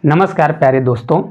नमस्कार प्यारे दोस्तों।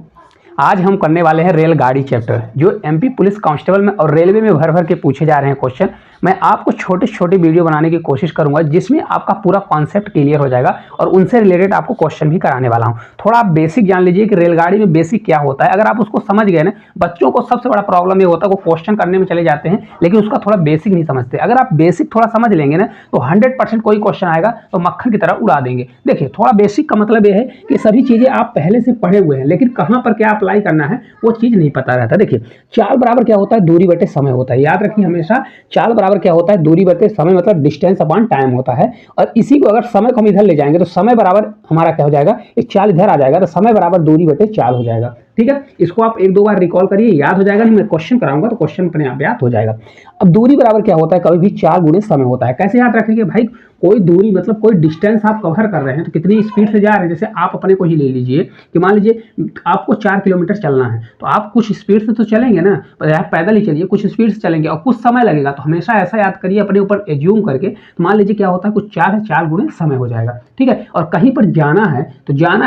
आज हम करने वाले हैं रेलगाड़ी चैप्टर, जो एमपी पुलिस कांस्टेबल में और रेलवे में भर भर के पूछे जा रहे हैं क्वेश्चन। मैं आपको छोटे छोटे वीडियो बनाने की कोशिश करूंगा जिसमें आपका पूरा कॉन्सेप्ट क्लियर हो जाएगा और उनसे रिलेटेड आपको क्वेश्चन भी कराने वाला हूं। थोड़ा आप बेसिक जान लीजिए कि रेलगाड़ी में बेसिक क्या होता है। अगर आप उसको समझ गए ना, बच्चों को सबसे बड़ा प्रॉब्लम ये होता है वो क्वेश्चन करने में चले जाते हैं लेकिन उसका थोड़ा बेसिक नहीं समझते। अगर आप बेसिक थोड़ा समझ लेंगे ना तो 100% कोई क्वेश्चन आएगा तो मक्खन की तरह उड़ा देंगे। देखिए, थोड़ा बेसिक का मतलब ये है कि सभी चीजें आप पहले से पढ़े हुए हैं लेकिन कहां पर क्या अप्लाई करना है वो चीज नहीं पता रहता। देखिए, चाल बराबर क्या होता है, दूरी बटे समय होता है। याद रखिए हमेशा, चाल बराबर क्या होता है, दूरी बटे समय मतलब डिस्टेंस अपॉन टाइम होता है। और इसी को अगर समय को हम इधर ले जाएंगे तो समय बराबर हमारा क्या हो जाएगा, एक चाल इधर आ जाएगा तो समय बराबर दूरी बटे चाल हो जाएगा। ठीक है, इसको आप एक दो बार रिकॉल करिए, याद हो जाएगा। नहीं, मैं क्वेश्चन कराऊंगा तो क्वेश्चन अपने आप याद हो जाएगा। अब दूरी बराबर क्या होता है, कभी भी चाल गुणे समय होता है। कैसे याद रखेंगे भाई, कोई दूरी मतलब कोई डिस्टेंस आप कवर कर रहे हैं तो कितनी स्पीड से जा रहे हैं। जैसे आप अपने को ही ले लीजिए कि मान लीजिए आपको 4 किलोमीटर चलना है तो आप कुछ स्पीड से तो चलेंगे ना, आप पैदल ही चलिए, कुछ स्पीड से चलेंगे और कुछ समय लगेगा। तो हमेशा ऐसा याद करिए अपने ऊपर एज्यूम करके। तो मान लीजिए क्या होता है, कुछ चाल है, चाल गुणे समय हो जाएगा। ठीक है, और कहीं पर जाना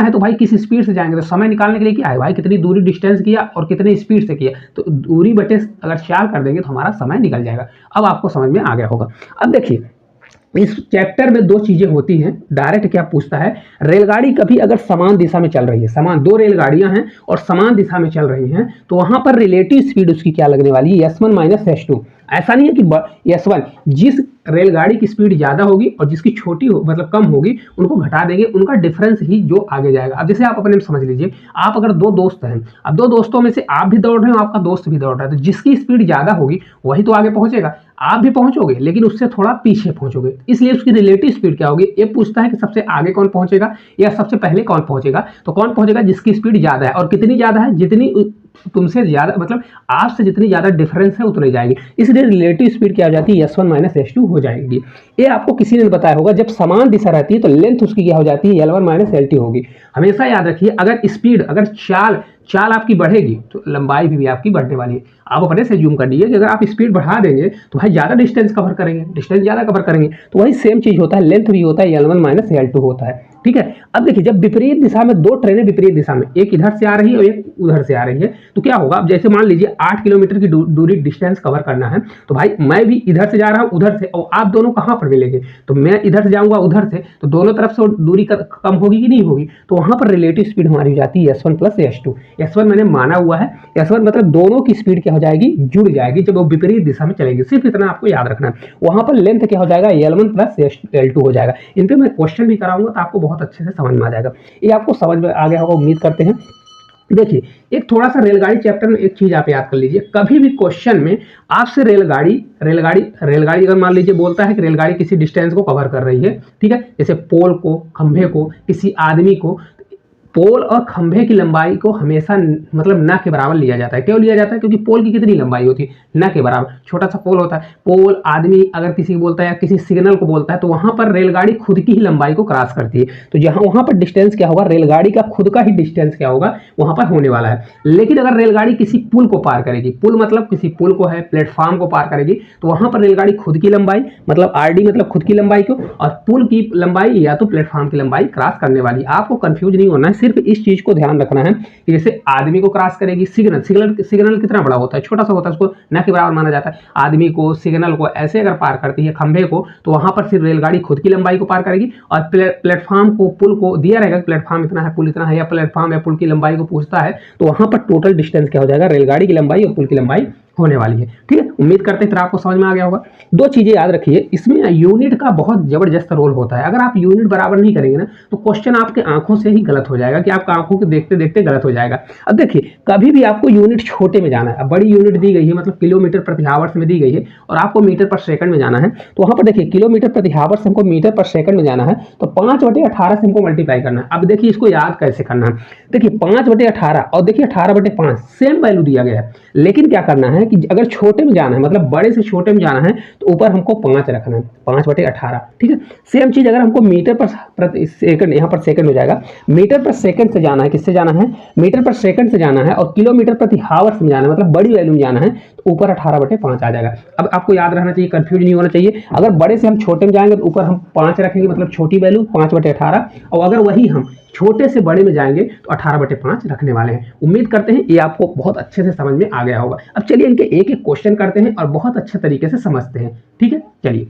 है तो भाई किस स्पीड से जाएंगे, तो समय निकालने के लिए क्या है भाई, कितनी दूरी डिस्टेंस किया और कितनी स्पीड से किया, तो दूरी बटे अगर चाल कर देंगे तो हमारा समय निकल जाएगा। अब आपको समझ में आ गया होगा। अब देखिए, इस चैप्टर में दो चीजें होती हैं। डायरेक्ट क्या पूछता है, रेलगाड़ी कभी अगर समान दिशा में चल रही है, समान दो रेलगाड़ियां हैं और समान दिशा में चल रही हैं, तो वहां पर रिलेटिव स्पीड उसकी क्या लगने वाली है, S1 माइनस S2। ऐसा नहीं है कि S1, जिस रेलगाड़ी की स्पीड ज्यादा होगी और जिसकी छोटी हो मतलब कम होगी उनको घटा देंगे, उनका डिफरेंस ही जो आगे जाएगा। अब जैसे आप अपने में समझ लीजिए, आप अगर दो दोस्त हैं, अब दो दोस्तों में से आप भी दौड़ रहे हो, आपका दोस्त भी दौड़ रहा है, तो जिसकी स्पीड ज्यादा होगी वही तो आगे पहुंचेगा। आप भी पहुंचोगे लेकिन उससे थोड़ा पीछे पहुंचोगे, इसलिए उसकी रिलेटिव स्पीड क्या होगी। ये पूछता है कि सबसे आगे कौन पहुंचेगा या सबसे पहले कौन पहुंचेगा, तो कौन पहुंचेगा जिसकी स्पीड ज्यादा है। और कितनी ज्यादा है, जितनी तुमसे ज्यादा मतलब आपसे जितनी ज्यादा डिफरेंस है उतनी जाएगी, इसलिए रिलेटिव स्पीड क्या हो जाती है, S1 माइनस S2 हो जाएगी। ये आपको किसी ने बताया होगा, जब समान दिशा रहती है तो लेंथ उसकी क्या हो जाती है, L1 माइनस L2 होगी। हमेशा याद रखिए, अगर स्पीड अगर चाल आपकी बढ़ेगी तो लंबाई भी आपकी बढ़ने वाली है। आप अपने से जूम कर लीजिए कि अगर आप स्पीड बढ़ा देंगे तो भाई ज्यादा डिस्टेंस कवर करेंगे, डिस्टेंस ज्यादा कवर करेंगे, तो वही सेम चीज होता है, लेंथ भी होता है, L1 माइनस L2 होता है। ठीक है, अब देखिए, जब विपरीत दिशा में दो ट्रेनें विपरीत दिशा में, एक इधर से आ रही है और एक उधर से आ रही है, तो क्या होगा। अब जैसे मान लीजिए 8 किलोमीटर की दूरी डिस्टेंस कवर करना है, तो भाई मैं भी इधर से जा रहा हूं उधर से, और आप दोनों कहां पर मिलेंगे, तो मैं इधर से जाऊंगा उधर से, तो दोनों तरफ से दूरी कम होगी कि नहीं होगी, तो वहां पर रिलेटिव स्पीड हमारी हो जाती है S1 प्लस S2। S1 मैंने माना हुआ है, S1 मतलब दोनों की स्पीड क्या हो जाएगी, जुड़ जाएगी जब वो विपरीत दिशा में चलेंगे। सिर्फ इतना आपको याद रखना है। वहां पर लेंथ क्या हो जाएगा, L1 प्लस L2 हो जाएगा। इन पे मैं क्वेश्चन भी कराऊंगा तो आपको बहुत अच्छे से समझ में आ जाएगा। ये आपको समझ में आ गया होगा, उम्मीद करते हैं। देखिए, एक थोड़ा सा रेलगाड़ी चैप्टर में एक चीज आप याद कर लीजिए, कभी भी क्वेश्चन में आपसे रेलगाड़ी रेलगाड़ी रेलगाड़ी अगर मान लीजिए बोलता है कि रेलगाड़ी किसी डिस्टेंस को कवर कर रही है, ठीक है, जैसे पोल को, खंभे को, किसी आदमी को, पोल और खंभे की लंबाई को हमेशा मतलब न के बराबर लिया जाता है। क्यों लिया जाता है, क्योंकि पोल की कितनी लंबाई होती है, न के बराबर। छोटा सा पोल होता है, पोल आदमी अगर किसी को बोलता है या किसी सिग्नल को बोलता है तो वहां पर रेलगाड़ी खुद की ही लंबाई को क्रॉस करती है, तो जहां वहां पर डिस्टेंस क्या होगा, रेलगाड़ी का खुद का ही डिस्टेंस क्या होगा वहां पर होने वाला है। लेकिन अगर रेलगाड़ी किसी पुल को पार करेगी, पुल मतलब किसी पुल को है, प्लेटफॉर्म को पार करेगी, तो वहां पर रेलगाड़ी खुद की लंबाई मतलब RD मतलब खुद की लंबाई को, और पुल की लंबाई या तो प्लेटफॉर्म की लंबाई क्रॉस करने वाली। आपको कंफ्यूज नहीं होना है, सिर्फ इस चीज को ध्यान रखना है कि जैसे आदमी को क्रॉस करेगी, सिग्नल कितना बड़ा होता है, छोटा सा होता है, उसको न के बराबर माना जाता है। आदमी को, सिग्नल को ऐसे अगर पार करती है, खंभे को, तो वहां पर फिर रेलगाड़ी खुद की लंबाई को पार करेगी। और प्लेटफॉर्म को, पुल को दिया रहेगा प्लेटफॉर्म इतना है, पुल इतना है, या प्लेटफॉर्म या पुल की लंबाई को पूछता है, तो वहां पर टोटल डिस्टेंस क्या हो जाएगा, रेलगाड़ी की लंबाई और पुल की लंबाई होने वाली है। ठीक है, उम्मीद करते हैं फिर आपको समझ में आ गया होगा। दो चीजें याद रखिए, इसमें यूनिट का बहुत जबरदस्त रोल होता है। अगर आप यूनिट बराबर नहीं करेंगे ना तो क्वेश्चन आपके आंखों से ही गलत हो जाएगा, कि आपका आंखों को देखते देखते गलत हो जाएगा। अब देखिए, कभी भी आपको यूनिट छोटे में जाना है, अब बड़ी यूनिट दी गई है मतलब किलोमीटर प्रति आवर्स में दी गई है और आपको मीटर पर सेकंड में जाना है, तो वहां पर देखिए किलोमीटर प्रति आवर्स हमको मीटर पर सेकंड में जाना है, तो 5/18 से हमको मल्टीप्लाई करना है। अब देखिए इसको याद कैसे करना है, देखिए 5/18 और देखिए 18/5 सेम वैल्यू दिया गया है, लेकिन क्या करना है कि अगर छोटे में जाना है, मतलब बड़े से छोटे में जाना है, तो ऊपर हमको 5 रखना है, 5/18, ठीक है। सेम चीज़ अगर हमको मीटर पर प्रति सेकंड, यहाँ पर सेकंड हो जाएगा, मीटर पर सेकंड से जाना है, किससे जाना है, मीटर पर सेकंड से जाना है, और किलोमीटर प्रति हावर्स में जाना है, मतलब बड़ी वैल्यू में जाना है, तो ऊपर 18/5 आ जाएगा। अब आपको याद रहना चाहिए, कंफ्यूज नहीं होना चाहिए। अगर बड़े से हम छोटे में जाएंगे तो ऊपर हम 5 रखेंगे, मतलब छोटी वैल्यू 5/18, और अगर वही हम छोटे से बड़े में जाएंगे तो 18/5 रखने वाले हैं। उम्मीद करते हैं ये आपको बहुत अच्छे से समझ में आ गया होगा। अब चलिए इनके एक एक क्वेश्चन करते हैं और बहुत अच्छे तरीके से समझते हैं, ठीक है। चलिए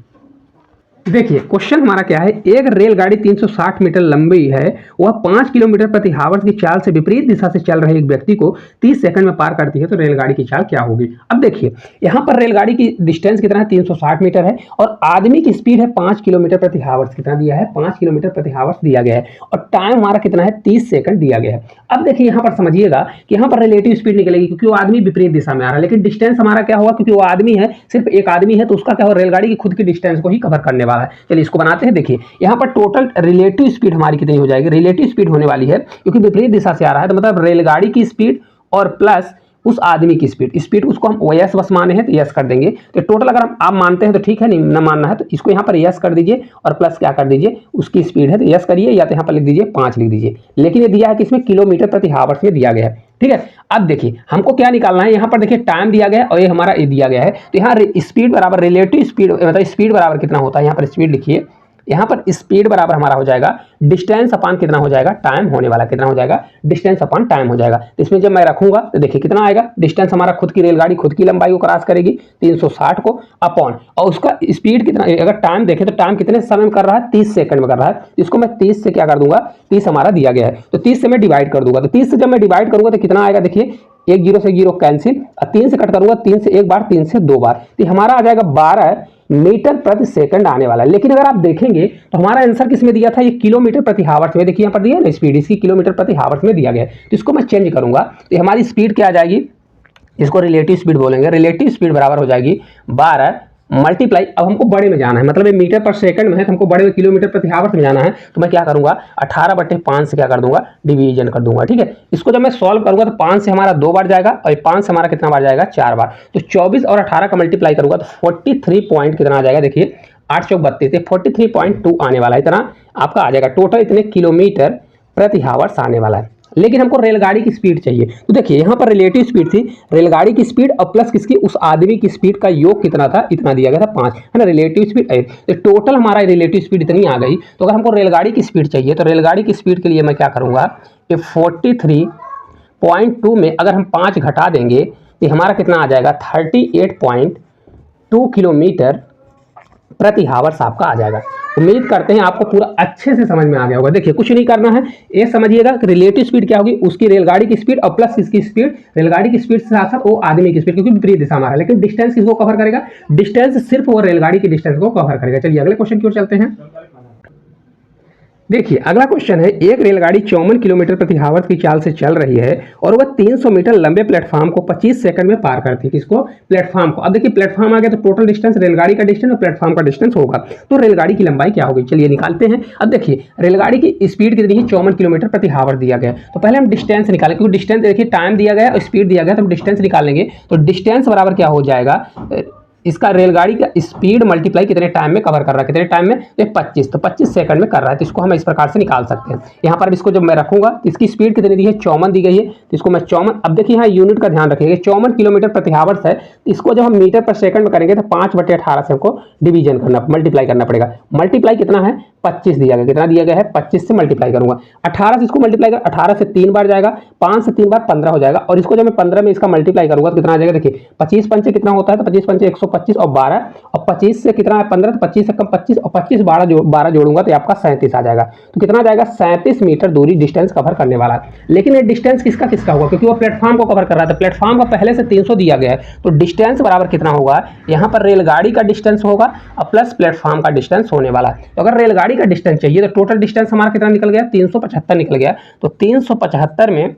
देखिए क्वेश्चन हमारा क्या है, एक रेलगाड़ी 360 मीटर लंबी है, वह 5 किलोमीटर प्रति हावर्स की चाल से विपरीत दिशा से चल रहे एक व्यक्ति को 30 सेकंड में पार करती है, तो रेलगाड़ी की चाल क्या होगी। अब देखिए यहाँ पर रेलगाड़ी की डिस्टेंस कितना है, 360 मीटर है, और आदमी की स्पीड है 5 किलोमीटर प्रति हावर्स, कितना दिया है, 5 किलोमीटर प्रति हावर्स दिया गया है, और टाइम हमारा कितना है, 30 सेकंड दिया गया है। अब देखिए यहाँ पर समझिएगा कि यहाँ पर रिलेटिव स्पीड निकलेगी, क्योंकि वो आदमी विपरीत दिशा में आ रहा है, लेकिन डिस्टेंस हमारा क्या होगा, क्योंकि वो आदमी है, सिर्फ एक आदमी है, तो उसका क्या होगा, रेलगाड़ी की खुद की डिस्टेंस को ही कवर करने वाला है। चलिए इसको बनाते हैं। देखिए यहाँ पर टोटल रिलेटिव स्पीड हमारी कितनी हो जाएगी, रिलेटिव स्पीड होने वाली है, क्योंकि विपरीत दिशा से आ रहा है, तो मतलब रेलगाड़ी की स्पीड और प्लस उस आदमी की स्पीड उसको हम यस बस माने हैं तो यस कर देंगे। तो टोटल अगर आप मानते हैं तो ठीक है, नहीं न मानना है तो इसको यहाँ पर यस कर दीजिए, और प्लस क्या कर दीजिए, उसकी स्पीड है तो यस करिए, या तो यहाँ पर लिख दीजिए 5 लिख दीजिए। लेकिन ये दिया है कि इसमें किलोमीटर प्रति हावर्स में दिया गया है, ठीक है। अब देखिए हमको क्या निकालना है, यहाँ पर देखिए टाइम दिया गया है और ये हमारा ये दिया गया है, तो यहाँ स्पीड बराबर रिलेटिव स्पीड, मतलब स्पीड बराबर कितना होता है, यहाँ पर स्पीड लिखिए, यहाँ पर स्पीड बराबर हमारा हो जाएगा डिस्टेंस अपान कितना हो जाएगा, टाइम होने वाला, कितना हो जाएगा, डिस्टेंस अपान टाइम हो जाएगा। तो इसमें जब मैं रखूंगा तो देखिए कितना आएगा, डिस्टेंस हमारा खुद की रेलगाड़ी खुद की लंबाई को क्रॉस करेगी 360 को, अपॉन और उसका स्पीड कितना, अगर टाइम देखें तो टाइम कितने समय में कर रहा है, 30 सेकंड में कर रहा है। इसको मैं 30 से क्या कर दूंगा, 30 हमारा दिया गया है, तो 30 से मैं डिवाइड कर दूंगा, तो 30 से जब मैं डिवाइड करूंगा तो कितना आएगा, देखिए 1 0 से 0 कैंसिल, और 3 से कट करूंगा, 3 से 1 बार, 3 से 2 बार, तो हमारा आ जाएगा 12 मीटर प्रति सेकंड आने वाला है। लेकिन अगर आप देखेंगे तो हमारा आंसर किस में दिया था, ये किलोमीटर प्रति हावर्स में, देखिए यहाँ पर दिया ना स्पीड, इसकी किलोमीटर प्रति हावर्स में दिया गया है, तो इसको मैं चेंज करूंगा, तो हमारी स्पीड क्या आ जाएगी, इसको रिलेटिव स्पीड बोलेंगे, रिलेटिव स्पीड बराबर हो जाएगी 12 मल्टीप्लाई, अब हमको बड़े में जाना है, मतलब ये मीटर पर सेकंड में है, तो हमको बड़े में किलोमीटर प्रति हावर्स में जाना है, तो मैं क्या करूंगा 18/5 से क्या कर दूंगा, डिवीजन कर दूंगा, ठीक है। इसको जब मैं सॉल्व करूंगा तो 5 से हमारा 2 बार जाएगा, और 5 से हमारा कितना बार जाएगा, 4 बार, तो 24 और 18 का मल्टीप्लाई करूंगा तो 43 पॉइंट कितना आ जाएगा, देखिए 8 चौक 32, 43.2 आने वाला है, इतना आपका आ जाएगा, टोटल इतने किलोमीटर प्रति हावर्स आने वाला है। लेकिन हमको रेलगाड़ी की स्पीड चाहिए, तो देखिए यहाँ पर रिलेटिव स्पीड थी, रेलगाड़ी की स्पीड और प्लस किसकी, उस आदमी की स्पीड का योग कितना था, इतना दिया गया था 5, है ना, रिलेटिव स्पीड, तो टोटल हमारा रिलेटिव स्पीड इतनी आ गई। तो अगर हमको रेलगाड़ी की स्पीड चाहिए तो रेलगाड़ी की स्पीड के लिए मैं क्या करूँगा, कि 43.2 में अगर हम 5 घटा देंगे तो हमारा कितना आ जाएगा, 38.2 किलोमीटर प्रति हावर्स आपका आ जाएगा। उम्मीद करते हैं आपको पूरा अच्छे से समझ में आ गया होगा। देखिए कुछ नहीं करना है, ये समझिएगा कि रिलेटिव स्पीड क्या होगी, उसकी रेलगाड़ी की स्पीड और प्लस किसकी स्पीड, रेलगाड़ी की स्पीड से साथ साथ वो आदमी की स्पीड, क्योंकि विपरीत दिशा में आ रहा है, लेकिन डिस्टेंस किसको कवर करेगा, डिस्टेंस सिर्फ वो रेलगाड़ी की डिस्टेंस को कवर करेगा। चलिए अगले क्वेश्चन की ओर चलते हैं। देखिए अगला क्वेश्चन है, एक रेलगाड़ी 54 किलोमीटर प्रति हावर्स की चाल से चल रही है और वह 300 मीटर लंबे प्लेटफॉर्म को 25 सेकंड में पार करती है, किसको, प्लेटफॉर्म को। अब देखिए प्लेटफॉर्म आ गया तो टोटल डिस्टेंस रेलगाड़ी का डिस्टेंस और प्लेटफॉर्म का डिस्टेंस होगा, तो रेलगाड़ी की लंबाई क्या होगी, चलिए निकालते हैं। अब देखिए रेलगाड़ी की स्पीड कितनी है, 54 किलोमीटर प्रति हावर दिया गया, तो पहले हम डिस्टेंस निकालें, क्योंकि डिस्टेंस देखिए टाइम दिया गया और स्पीड दिया गया, तो हम डिस्टेंस निकालेंगे, तो डिस्टेंस बराबर क्या हो जाएगा, इसका रेलगाड़ी का स्पीड मल्टीप्लाई कितने टाइम में कवर कर रहा है, कितने टाइम में, तो 25, तो 25 सेकंड में कर रहा है, तो इसको हम इस प्रकार से निकाल सकते हैं। यहाँ पर इसको जब मैं रखूंगा तो इसकी स्पीड कितनी दी है, 54 दी गई है, तो इसको मैं 54, अब देखिए यहाँ यूनिट का ध्यान रखिएगा, 54 किलोमीटर प्रति हावर्स है, तो इसको जब हम मीटर पर सेकंड में करेंगे तो 5/18 से हमको डिवीजन करना, मल्टीप्लाई करना पड़ेगा। मल्टीप्लाई कितना है, 25 दिया गया, कितना दिया गया है, 25 से मल्टीप्लाई करूंगा, 18 से इसको मल्टीप्लाई कर, 18 से 3 बार जाएगा, 5 से 3 बार 15 हो जाएगा, और इसको जब मैं 15 में इसका मल्टीप्लाई करूंगा तो कितना आ जाएगा, देखिए 25 पंचे कितना होता है, तो 25 पंचे 125 और 12, और 25 से कितना है 15, तो 25 से कम 25 और 25 12 जोड़ूंगा तो आपका 37 आ जाएगा, तो कितना जाएगा, 37 मीटर दूरी डिस्टेंस कवर करने वाला है। लेकिन ये डिस्टेंस किसका किसका होगा, क्योंकि वो प्लेटफॉर्म को कवर कर रहा है, तो प्लेटफॉर्म का पहले से 300 दिया गया है, तो डिस्टेंस बराबर कितना होगा, यहाँ पर रेलगाड़ी का डिस्टेंस होगा और प्लस प्लेटफॉर्म का डिस्टेंस होने वाला है। तो अगर रेलगाड़ी का डिस्टेंस चाहिए तो टोटल डिस्टेंस हमारा कितना निकल गया, 375 निकल गया, तो 375 में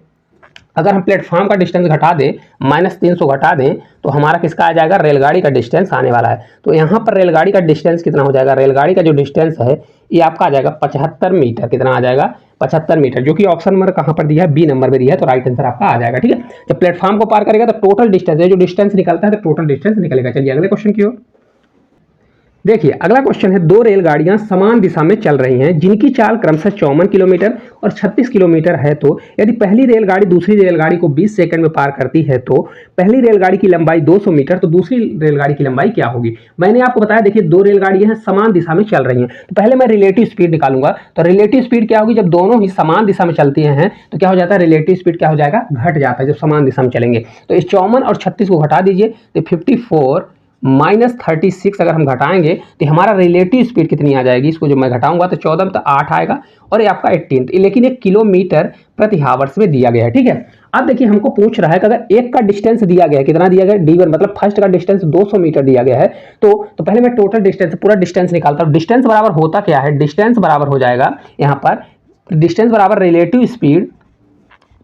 अगर हम प्लेटफॉर्म का डिस्टेंस घटा दें, -300 घटा दें, तो हमारा किसका आ जाएगा, रेलगाड़ी का डिस्टेंस आने वाला है। तो यहाँ पर रेलगाड़ी का डिस्टेंस कितना हो जाएगा, रेलगाड़ी का जो डिस्टेंस है ये आपका आ जाएगा 75 मीटर। कितना आ जाएगा, 75 मीटर, जो कि ऑप्शन नंबर कहाँ पर दिया है, बी नंबर में दिया है, तो राइट आंसर आपका आ जाएगा। ठीक है, जब प्लेटफॉर्म को पार करेगा तो टोटल डिस्टेंस है, जो डिस्टेंस निकलता है तो टोटल डिस्टेंस निकलेगा। चलिए अगले क्वेश्चन की ओर देखिए। अगला क्वेश्चन है, दो रेलगाड़ियां समान दिशा में चल रही हैं जिनकी चाल क्रमशः 54 किलोमीटर और 36 किलोमीटर है, तो यदि पहली रेलगाड़ी दूसरी रेलगाड़ी को 20 सेकंड में पार करती है तो पहली रेलगाड़ी की लंबाई 200 मीटर, तो दूसरी रेलगाड़ी की लंबाई क्या होगी। मैंने आपको बताया, देखिए दो रेलगाड़ियां समान दिशा में चल रही हैं, तो पहले मैं रिलेटिव स्पीड निकालूंगा। तो रिलेटिव स्पीड क्या होगी, जब दोनों ही समान दिशा में चलती हैं तो क्या हो जाता है, रिलेटिव स्पीड क्या हो जाएगा, घट जाता है जब समान दिशा में चलेंगे। तो इस 54 और 36 को घटा दीजिए, तो 54 -36 अगर हम घटाएंगे तो हमारा रिलेटिव स्पीड कितनी आ जाएगी, इसको जो मैं घटाऊंगा तो 14 में तो 8 आएगा और ये आपका 18, लेकिन ये किलोमीटर प्रति हावर्स में दिया गया है। ठीक है, अब देखिए हमको पूछ रहा है कि अगर एक का डिस्टेंस दिया गया है, कितना दिया गया है, d1, मतलब फर्स्ट का डिस्टेंस 200 मीटर दिया गया है, तो पहले मैं टोटल डिस्टेंस, पूरा डिस्टेंस निकालता हूँ। डिस्टेंस बराबर होता क्या है, डिस्टेंस बराबर हो जाएगा यहाँ पर, डिस्टेंस बराबर रिलेटिव स्पीड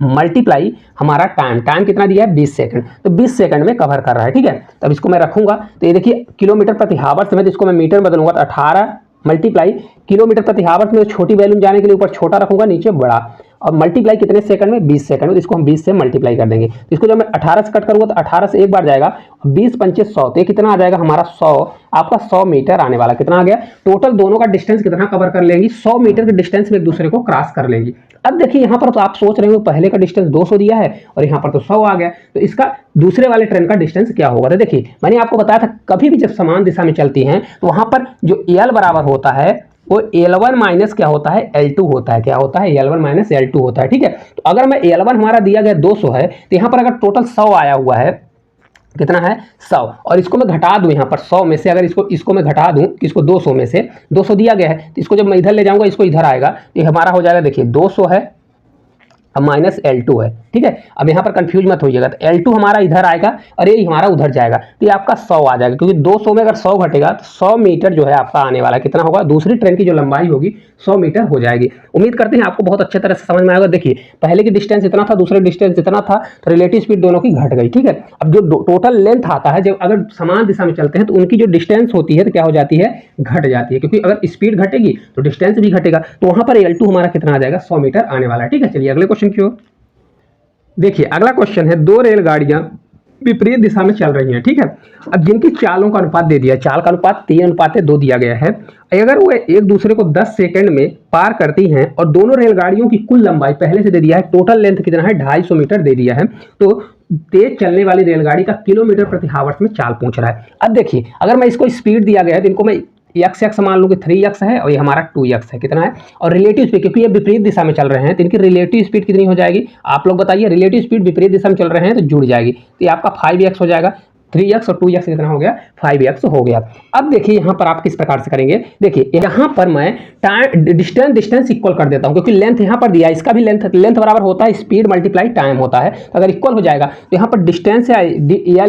मल्टीप्लाई हमारा टाइम। टाइम कितना दिया है, 20 सेकंड, तो 20 सेकंड में कवर कर रहा है। ठीक है, तब इसको मैं रखूंगा, तो ये देखिए किलोमीटर प्रति हावर्स में, तो इसको मैं मीटर में बदलूंगा, तो 18 मल्टीप्लाई किलोमीटर प्रति हावर्स में, छोटी वैल्यू जाने के लिए ऊपर छोटा रखूंगा, नीचे बड़ा, और मल्टीप्लाई कितने सेकंड में, 20 सेकंड में, तो इसको हम 20 से मल्टीप्लाई कर देंगे। तो इसको जब मैं 18 से कट करूंगा तो 18 से एक बार जाएगा, 20 पंचे 100, तो ये कितना आ जाएगा हमारा 100, आपका 100 मीटर आने वाला। कितना आ गया, टोटल दोनों का डिस्टेंस कितना कवर कर लेंगी, 100 मीटर के डिस्टेंस में एक दूसरे को क्रॉस कर लेंगी। अब देखिए यहाँ पर तो आप सोच रहे हो पहले का डिस्टेंस 200 दिया है और यहाँ पर तो 100 आ गया, तो इसका दूसरे वाले ट्रेन का डिस्टेंस क्या होगा। तो देखिए मैंने आपको बताया था, कभी भी जब समान दिशा में चलती हैं तो वहां पर जो L बराबर होता है वो L1 माइनस क्या होता है, L2 होता है। क्या होता है, L1 माइनस L2 होता है। ठीक है, तो अगर मैं L1 हमारा दिया गया 200 है, तो यहाँ पर अगर टोटल 100 आया हुआ है, कितना है 100, और इसको मैं घटा दूं यहाँ पर 100 में से, अगर इसको मैं घटा दूं, इसको 200 में से 200 दिया गया है, तो इसको जब मैं इधर ले जाऊंगा, इसको इधर आएगा, तो ये हमारा हो जाएगा, देखिए 200 है अब माइनस L2 है। ठीक है, अब यहाँ पर कंफ्यूज मत होइएगा, तो L2 हमारा इधर आएगा और ये हमारा उधर जाएगा, तो ये आपका 100 आ जाएगा, क्योंकि 200 में अगर 100 घटेगा तो 100 मीटर जो है आपका आने वाला, कितना होगा, दूसरी ट्रेन की जो लंबाई होगी 100 मीटर हो जाएगी। उम्मीद करते हैं आपको बहुत अच्छे तरह से समझ में आएगा। देखिए पहले की डिस्टेंस इतना था, दूसरे डिस्टेंस इतना था, तो रिलेटिव स्पीड दोनों की घट गई। ठीक है, अब जो टोटल लेंथ आता है, जब अगर समान दिशा में चलते हैं तो उनकी जो डिस्टेंस होती है तो क्या हो जाती है, घट जाती है, क्योंकि अगर स्पीड घटेगी तो डिस्टेंस भी घटेगा, तो वहां पर L2 हमारा कितना आ जाएगा, 100 मीटर आने वाला है। ठीक है, चलिए अगले क्वेश्चन की ओर देखिए। अगला क्वेश्चन है, दो रेलगाड़ियां विपरीत दिशा में चल रही हैं। ठीक है, अब जिनकी चालों का अनुपात दे दिया, चाल का अनुपात 3:2 दिया गया है, अगर वो एक दूसरे को 10 सेकंड में पार करती हैं और दोनों रेलगाड़ियों की कुल लंबाई पहले से दे दिया है, टोटल लेंथ कितना है, 250 मीटर दे दिया है, तो तेज चलने वाली रेलगाड़ी का किलोमीटर प्रति हावर्स में चाल पूछ रहा है। अब देखिए अगर मैं इसको स्पीड दिया गया है तो इनको मैं x मान लो कि 3x है और ये हमारा 2x है, कितना है, और रिलेटिव स्पीड क्योंकि ये विपरीत दिशा में चल रहे हैं तो इनकी रिलेटिव स्पीड कितनी हो जाएगी, आप लोग बताइए। रिलेटिव स्पीड विपरीत दिशा में चल रहे हैं तो जुड़ जाएगी, तो ये आपका 5x हो जाएगा, 3x और 2x कितना हो गया, 5x हो गया। अब देखिए यहाँ पर आप किस प्रकार से करेंगे, देखिए यहाँ पर मैं टाइम डिस्टेंस इक्वल कर देता हूँ, क्योंकि लेंथ यहाँ पर दिया है, इसका भी लेंथ बराबर होता है स्पीड मल्टीप्लाई टाइम होता है, तो अगर इक्वल हो जाएगा तो यहाँ पर डिस्टेंस या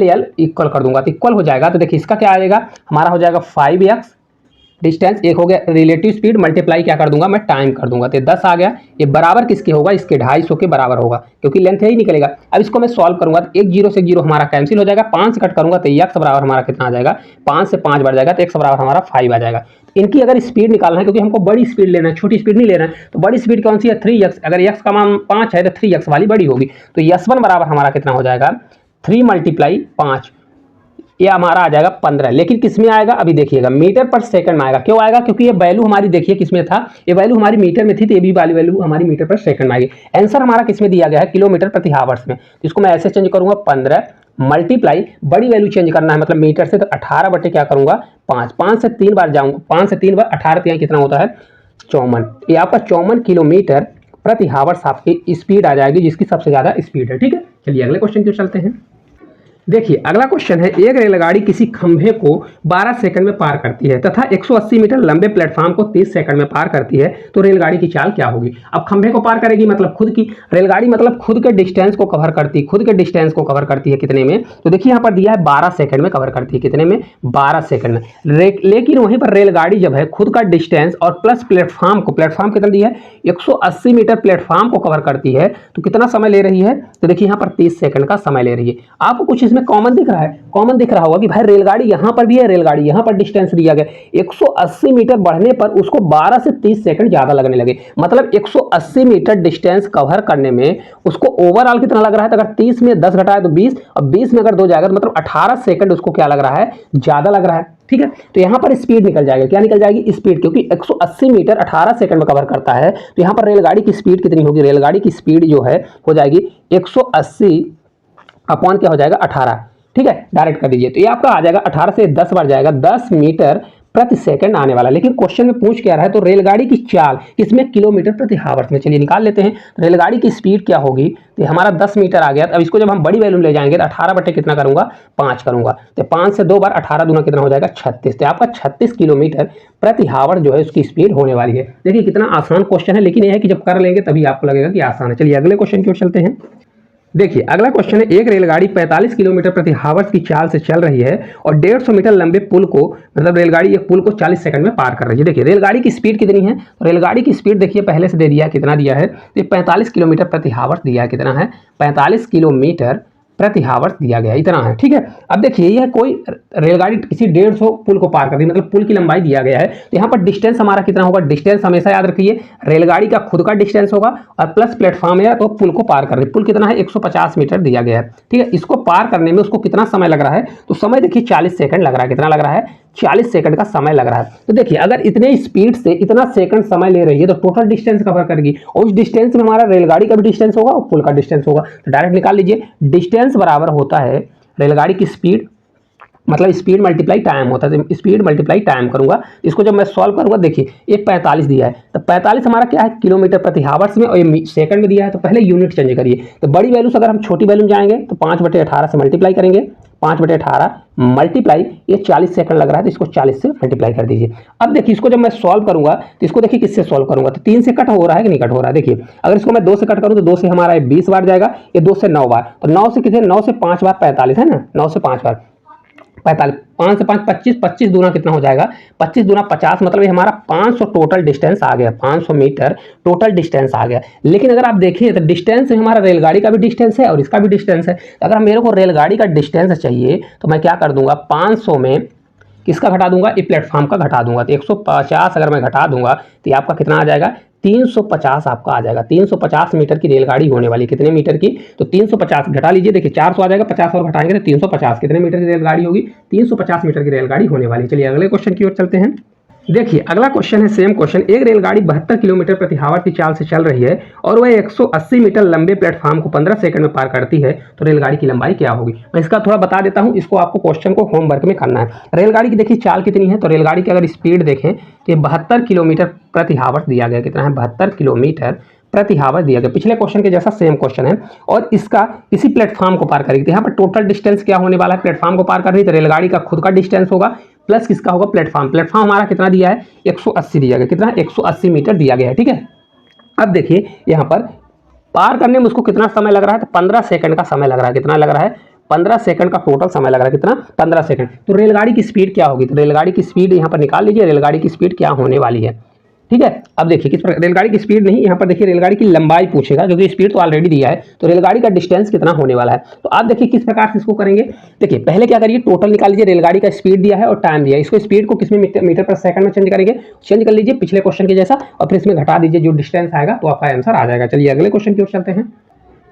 L इक्वल कर दूंगा तो इक्वल हो जाएगा। तो देखिए इसका क्या आएगा, हमारा हो जाएगा 5x, डिस्टेंस एक हो गया, रिलेटिव स्पीड मल्टीप्लाई क्या कर दूंगा मैं, टाइम कर दूंगा, तो 10 आ गया। ये बराबर किसके होगा, इसके 250 के बराबर होगा, क्योंकि लेंथ यही निकलेगा। अब इसको मैं सॉल्व करूंगा तो 1 0 से 0 हमारा कैंसिल हो जाएगा, 5 से कट करूंगा तो x बराबर हमारा कितना आ जाएगा, 5 से 5 बढ़ जाएगा तो x बराबर हमारा 5 आ जाएगा। इनकी अगर स्पीड निकालना है, क्योंकि हमको बड़ी स्पीड लेना है, छोटी स्पीड नहीं लेना है, तो बड़ी स्पीड कौन सी है, 3x, अगर x का मान 5 है तो 3x वाली बड़ी होगी, तो s1 बराबर हमारा कितना हो जाएगा, 3 × 5, ये हमारा आ जाएगा 15। लेकिन किस में आएगा, अभी देखिएगा मीटर पर सेकंड में आएगा। क्यों आएगा, क्योंकि ये वैल्यू हमारी देखिए किस में था, ये वैल्यू हमारी मीटर में थी, तो ये भी वाली वैल्यू हमारी मीटर पर सेकंड में आएगी। आंसर हमारा किस में दिया गया है, किलोमीटर प्रति हावर्स में, तो इसको मैं ऐसे चेंज करूंगा 15 मल्टीप्लाई बड़ी वैल्यू चेंज करना है, मतलब मीटर से, तो 18 बटे क्या करूंगा 5, 5 से 3 बार जाऊंगा, 5 से 3 बार 18 तो यहाँ कितना होता है 54, ये आपका 54 किलोमीटर प्रति हावर्स आपकी स्पीड आ जाएगी, जिसकी सबसे ज्यादा स्पीड है। ठीक है, चलिए अगले क्वेश्चन की ओर चलते हैं। देखिए अगला क्वेश्चन है, एक रेलगाड़ी किसी खंभे को 12 सेकंड में पार करती है तथा 180 मीटर लंबे प्लेटफॉर्म को 30 सेकंड में पार करती है, तो रेलगाड़ी की चाल क्या होगी। अब खंभे को पार करेगी मतलब खुद की रेलगाड़ी, मतलब खुद के डिस्टेंस को कवर करती है, खुद के डिस्टेंस को कवर करती है कितने में, तो देखिए यहाँ पर दिया है 12 सेकंड में कवर करती है, कितने में 12 सेकंड में। लेकिन वहीं पर रेलगाड़ी जब है खुद का डिस्टेंस और प्लस प्लेटफॉर्म कितना दिया है 180 मीटर प्लेटफॉर्म को कवर करती है, तो कितना समय ले रही है, तो देखिए यहाँ पर 30 सेकंड का समय ले रही है। आपको कुछ इसमें कॉमन दिख रहा है, कॉमन दिख रहा होगा कि भाई रेलगाड़ी यहां पर भी है, रेलगाड़ी यहां पर डिस्टेंस दिया गया 180 मीटर बढ़ने पर उसको 12 से 30 सेकंड ज्यादा लगने लगे, मतलब 180 मीटर डिस्टेंस कवर करने में उसको ओवरऑल कितना लग रहा है, तो अगर 30 में 10 घटाए तो 20 और 20 में अगर 2 जाएगा तो मतलब 18 सेकंड उसको क्या लग रहा है, ज्यादा लग रहा है। ठीक है, तो यहां पर स्पीड निकल जाएगा, क्या निकल जाएगी, स्पीड, क्योंकि 180 मीटर 18 सेकंड में कवर करता है, तो यहां पर रेलगाड़ी की स्पीड कितनी होगी, रेलगाड़ी की स्पीड जो है हो जाएगी 180 अपॉन क्या हो जाएगा 18। ठीक है, डायरेक्ट कर दीजिए, तो ये आपका आ जाएगा 18 से 10 बार जाएगा 10 मीटर प्रति सेकंड आने वाला। लेकिन क्वेश्चन में पूछ क्या रहा है, तो रेलगाड़ी की चाल इसमें किलोमीटर प्रति हावर्स में, चलिए निकाल लेते हैं। रेलगाड़ी की स्पीड क्या होगी, तो हमारा 10 मीटर आ गया। अब इसको जब हम बड़ी वैल्यू ले जाएंगे तो 18 बटे कितना करूंगा 5 करूंगा, तो 5 से 2 बार 18 दूना कितना हो जाएगा 36, तो आपका 36 किलोमीटर प्रति हावर जो है उसकी स्पीड होने वाली है। देखिए कितना आसान क्वेश्चन है, लेकिन यह है कि जब कर लेंगे तभी आपको लगेगा कि आसान है। चलिए अगले क्वेश्चन की ओर चलते हैं। देखिए अगला क्वेश्चन है, एक रेलगाड़ी 45 किलोमीटर प्रति हावर्स की चाल से चल रही है और 150 मीटर लंबे पुल को, मतलब रेलगाड़ी एक पुल को 40 सेकंड में पार कर रही है। देखिए रेलगाड़ी की स्पीड कितनी है, तो रेलगाड़ी की स्पीड देखिए पहले से दे दिया है, कितना दिया है, तो 45 किलोमीटर प्रति हावर्स दिया है, कितना है 45 किलोमीटर प्रति हावर्स दिया गया, इतना है। ठीक है, अब देखिए यह कोई रेलगाड़ी किसी 150 पुल को पार कर रही है, मतलब पुल की लंबाई दिया गया है, तो यहाँ पर डिस्टेंस हमारा कितना होगा, डिस्टेंस हमेशा याद रखिए रेलगाड़ी का खुद का डिस्टेंस होगा और प्लस प्लेटफॉर्म है तो पुल को पार कर रही है। पुल कितना है 150 मीटर दिया गया है। ठीक है, इसको पार करने में उसको कितना समय लग रहा है, तो समय देखिए 40 सेकंड लग रहा है, कितना लग रहा है 40 सेकंड का समय लग रहा है। तो देखिए अगर इतने स्पीड से इतना सेकंड समय ले रही है तो टोटल डिस्टेंस कवर करेगी, और उस डिस्टेंस में हमारा रेलगाड़ी का भी डिस्टेंस होगा और पुल का डिस्टेंस होगा, तो डायरेक्ट निकाल लीजिए। डिस्टेंस बराबर होता है रेलगाड़ी की स्पीड, मतलब स्पीड मल्टीप्लाई टाइम होता है, स्पीड मल्टीप्लाई टाइम करूंगा। इसको जब मैं सॉल्व करूंगा, देखिए ये 45 दिया है, तो 45 हमारा क्या है किलोमीटर प्रति हावर्स में, और ये सेकंड में दिया है, तो पहले यूनिट चेंज करिए। तो बड़ी वैल्यू से अगर हम छोटी वैल्यू जाएंगे तो 5/18 से मल्टीप्लाई करेंगे, 5/18 मल्टीप्लाई, ये 40 सेकंड लग रहा है तो इसको 40 से मल्टीप्लाई कर दीजिए। अब देखिए इसको जब मैं सॉल्व करूंगा तो इसको देखिए किससे सॉल्व करूंगा, तो 3 से कट हो रहा है कि नहीं कट हो रहा है। देखिए अगर इसको मैं 2 से कट करूं तो 2 से हमारा 20 बार जाएगा, ये 2 से 9 बार, तो 9 से कितने, 9 से 5 बार 45 है ना, 9 से 5 बार 45, 5 से 5 25, 25 दूना कितना हो जाएगा 25 दूना 50, मतलब ये हमारा 500 टोटल डिस्टेंस आ गया, 500 मीटर टोटल डिस्टेंस आ गया। लेकिन अगर आप देखिए तो डिस्टेंस हमारा रेलगाड़ी का भी डिस्टेंस है और इसका भी डिस्टेंस है। अगर मेरे को रेलगाड़ी का डिस्टेंस चाहिए तो मैं क्या कर दूंगा, 500 में किसका घटा दूंगा, ये प्लेटफॉर्म का घटा दूंगा, तो 150 अगर मैं घटा दूंगा तो आपका कितना आ जाएगा 350 आपका आ जाएगा। 350 मीटर की रेलगाड़ी होने वाली, कितने मीटर की, तो 350 घटा लीजिए, देखिए 400 आ जाएगा, 50 और घटाएंगे तो 350, कितने मीटर की रेलगाड़ी होगी, 350 मीटर की रेलगाड़ी होने वाली। चलिए अगले क्वेश्चन की ओर चलते हैं। देखिए अगला क्वेश्चन है सेम क्वेश्चन, एक रेलगाड़ी 72 किलोमीटर प्रति हावर की चाल से चल रही है और वह 180 मीटर लंबे प्लेटफॉर्म को 15 सेकंड में पार करती है, तो रेलगाड़ी की लंबाई क्या होगी। मैं इसका थोड़ा बता देता हूं, इसको आपको क्वेश्चन को होमवर्क में करना है। रेलगाड़ी की देखिए चाल कितनी है, तो रेलगाड़ी की अगर स्पीड देखें तो 72 किलोमीटर प्रति हावर दिया गया, कितना है 72 किलोमीटर प्रति हावर दिया गया, पिछले क्वेश्चन के जैसा सेम क्वेश्चन है, और इसका किसी प्लेटफॉर्म को पार करेगी। तो यहाँ पर टोटल डिस्टेंस क्या होने वाला है, प्लेटफॉर्म को पार कर रही है तो रेलगाड़ी का खुद का डिस्टेंस होगा प्लस किसका होगा प्लेटफॉर्म। प्लेटफॉर्म हमारा कितना दिया है 180 दिया गया, कितना 180 मीटर दिया गया है। ठीक है, अब देखिए यहाँ पर पार करने में उसको कितना समय लग रहा है, तो 15 सेकंड का समय लग रहा है, कितना लग रहा है 15 सेकंड का टोटल समय लग रहा है, कितना 15 सेकंड। तो रेलगाड़ी की स्पीड क्या होगी, तो रेलगाड़ी की स्पीड यहाँ पर निकाल लीजिए, रेलगाड़ी की स्पीड क्या होने वाली है। ठीक है, अब देखिए किस प्रकार, रेलगाड़ी की स्पीड नहीं, यहाँ पर देखिए रेलगाड़ी की लंबाई पूछेगा, क्योंकि स्पीड तो ऑलरेडी दिया है, तो रेलगाड़ी का डिस्टेंस कितना होने वाला है। तो आप देखिए किस प्रकार से इसको करेंगे। देखिए पहले क्या करिए, टोटल निकाल लीजिए, रेलगाड़ी का स्पीड दिया है और टाइम दिया है, इसको स्पीड को किसमें मीटर पर सेकंड में चेंज करेंगे, चेंज कर लीजिए पिछले क्वेश्चन के जैसा, और फिर इसमें घटा दीजिए, जो डिस्टेंस आएगा तो आपका आंसर आ जाएगा। चलिए अगले क्वेश्चन की ओर चलते हैं।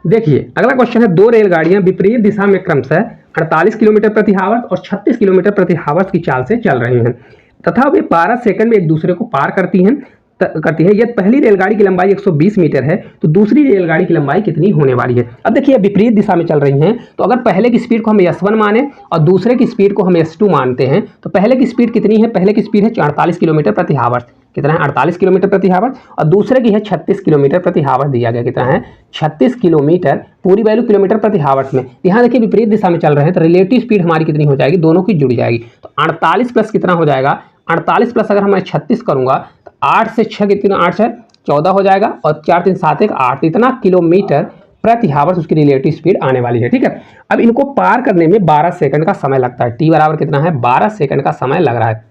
देखिए अगला क्वेश्चन है, दो रेलगाड़ियां विपरीत दिशा में क्रमशः 48 किलोमीटर प्रति हावर और 36 किलोमीटर प्रति हावर की चाल से चल रही हैं तथा वे 12 सेकंड में एक दूसरे को पार करती हैं, करती है। यदि पहली रेलगाड़ी की लंबाई 120 मीटर है तो दूसरी रेलगाड़ी की लंबाई कितनी होने वाली है। अब देखिए विपरीत दिशा में चल रही हैं, तो अगर पहले की स्पीड को हम s1 माने और दूसरे की स्पीड को हम s2 मानते हैं तो पहले की स्पीड कितनी है, पहले की स्पीड है 48 किलोमीटर प्रति आवर्स, कितना है 48 किलोमीटर प्रति आवर्स, और दूसरे की है 36 किलोमीटर प्रति आवर्स दिया गया, कितना है 36 किलोमीटर, पूरी वैल्यू किलोमीटर प्रति आवर्स में। यहाँ देखिए विपरीत दिशा में चल रहे हैं तो रिलेटिव स्पीड हमारी कितनी हो जाएगी, दोनों की जुड़ जाएगी। तो 48 प्लस कितना हो जाएगा, 48 प्लस अगर मैं 36 करूंगा तो 8 से 6 कितना, 8 से 14 हो जाएगा और 4 3 7 1 8, इतना किलोमीटर प्रति आवर्स उसकी रिलेटिव स्पीड आने वाली है। ठीक है, अब इनको पार करने में 12 सेकंड का समय लगता है। टी बराबर कितना है, 12 सेकंड का समय लग रहा है।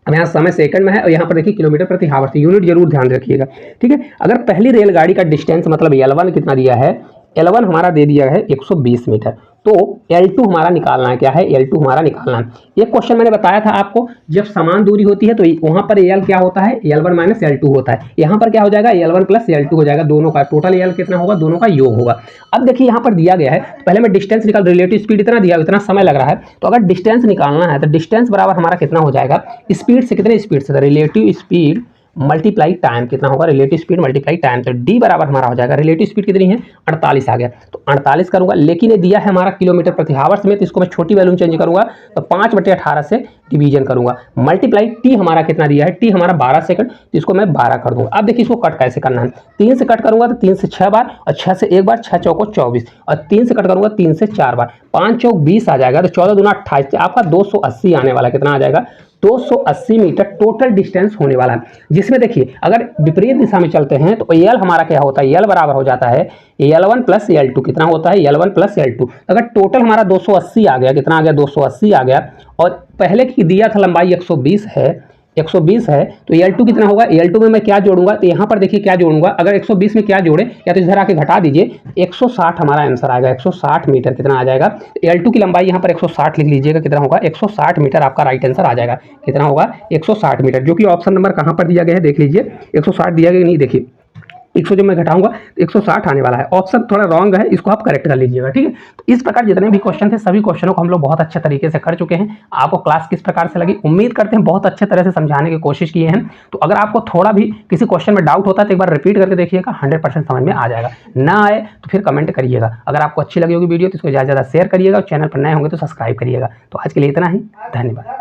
अब यहाँ समय सेकंड में है और यहाँ पर देखिए किलोमीटर प्रति आवर्स, यूनिट जरूर ध्यान रखिएगा। ठीक है, अगर पहली रेलगाड़ी का डिस्टेंस मतलब L1 कितना दिया है, L1 हमारा दे दिया है 120 मीटर, तो L2 हमारा निकालना है, क्या है L2 हमारा निकालना है। ये क्वेश्चन मैंने बताया था आपको, जब समान दूरी होती है तो वहां पर L क्या होता है, L1 माइनस L2 होता है। यहाँ पर क्या हो जाएगा, L1 प्लस L2 हो जाएगा, दोनों का टोटल L कितना होगा, दोनों का योग होगा। अब देखिए यहाँ पर दिया गया है, पहले मैं डिस्टेंस निकाल, रिलेटिव स्पीड इतना दिया, इतना समय लग रहा है, तो अगर डिस्टेंस निकालना है तो डिस्टेंस बराबर हमारा कितना हो जाएगा, स्पीड से, कितने स्पीड से, रिलेटिव स्पीड मल्टीप्लाई टाइम, कितना होगा रिलेटिव स्पीड मल्टीप्लाई टाइम। तो डी बराबर हमारा हो जाएगा, रिलेटिव स्पीड कितनी है 48 आ गया, तो 48 करूंगा, लेकिन ये दिया है हमारा किलोमीटर प्रति आवर्स में, तो इसको मैं छोटी वैल्यू में चेंज करूंगा तो 5/18 से डिवीजन करूंगा, मल्टीप्लाई टी हमारा कितना दिया है, टी हमारा 12 सेकंड, तो इसको मैं 12 कर दूंगा। अब देखिए इसको कट कैसे करना है, 3 से कट करूंगा तो 3 से 6 बार और 6 से 1 बार, 6 चौको 24, और 3 से कट करूंगा 3 से 4 बार, 5 चौक 20 आ जाएगा, तो 14 दूना 28, आपका 280 आने वाला, कितना आ जाएगा 280 मीटर टोटल डिस्टेंस होने वाला है। जिसमें देखिए अगर विपरीत दिशा में चलते हैं तो एल हमारा क्या होता है, एल बराबर हो जाता है L1 प्लस L2, कितना होता है L1 प्लस L2। अगर टोटल हमारा 280 आ गया, कितना आ गया 280 आ गया, और पहले की दिया था लंबाई 120 है, 120 है, तो L2 कितना होगा, L2 में मैं क्या जोड़ूंगा, तो यहाँ पर देखिए क्या जोड़ूंगा, अगर 120 में क्या जोड़े, या तो इधर आके घटा दीजिए, 160 हमारा आंसर आएगा, 160 मीटर कितना आ जाएगा। तो L2 की लंबाई यहाँ पर 160 लिख लीजिएगा, कितना होगा 160 मीटर आपका राइट आंसर आ जाएगा, कितना होगा 160 मीटर, जो कि ऑप्शन नंबर कहाँ पर दिया गया है देख लीजिए, 160 दिया गया नहीं, देखिए 100 जब मैं घटाऊंगा तो 160 आने वाला है। ऑप्शन थोड़ा रॉन्ग है, इसको आप करेक्ट कर लीजिएगा। ठीक है, तो इस प्रकार जितने भी क्वेश्चन थे सभी क्वेश्चनों को हम लोग बहुत अच्छे तरीके से कर चुके हैं। आपको क्लास किस प्रकार से लगी, उम्मीद करते हैं बहुत अच्छे तरह से समझाने की कोशिश किए हैं। तो अगर आपको थोड़ा भी किसी क्वेश्चन में डाउट होता है तो एक बार रिपीट करके देखिएगा, 100% समझ में आ जाएगा। ना आए तो फिर कमेंट करिएगा। अगर आपको अच्छी लगी होगी वीडियो तो इसको ज़्यादा से ज़्यादा शेयर करिएगा, और चैनल पर नए होंगे तो सब्सक्राइब करिएगा। तो आज के लिए इतना ही, धन्यवाद।